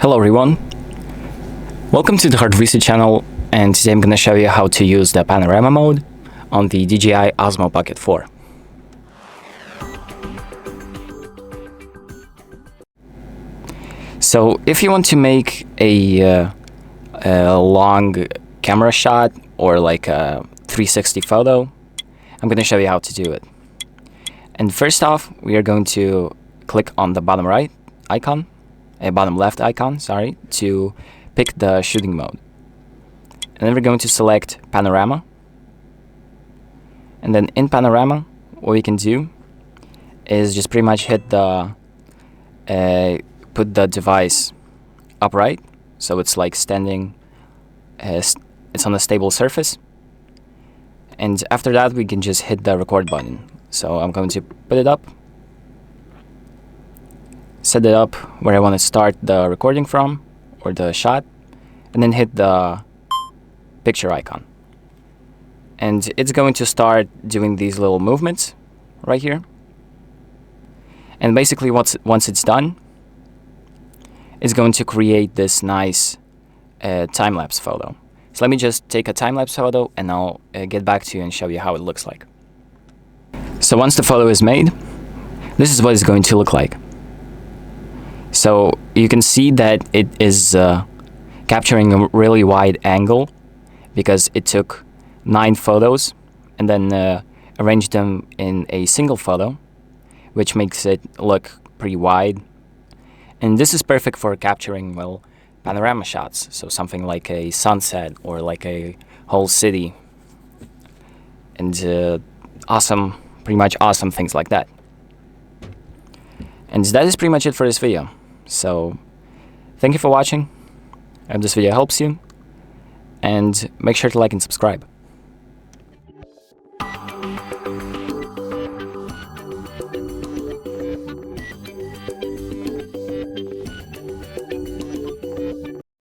Hello everyone, welcome to the HardReset channel, and today I'm going to show you how to use the Panorama mode on the DJI Osmo Pocket 4. So if you want to make a long camera shot or like a 360 photo, I'm going to show you how to do it. And first off, we are going to click on the bottom right icon, bottom left icon, sorry, to pick the shooting mode. And then we're going to select Panorama. And then in Panorama, what we can do is just pretty much hit the, put the device upright, so it's like standing, it's on a stable surface. And after that, we can just hit the record button. So I'm going to put it up, set it up where I want to start the recording from, or the shot, and then hit the picture icon. And it's going to start doing these little movements right here. And basically once it's done, it's going to create this nice time-lapse photo. So let me just take a time-lapse photo and I'll get back to you and show you how it looks like. So once the photo is made, this is what it's going to look like. So you can see that it is capturing a really wide angle because it took 9 photos and then arranged them in a single photo, which makes it look pretty wide. And this is perfect for capturing, well, panorama shots, so something like a sunset or like a whole city, and awesome, pretty much awesome things like that. And that is pretty much it for this video. So thank you for watching. I hope this video helps you, and make sure to like and subscribe.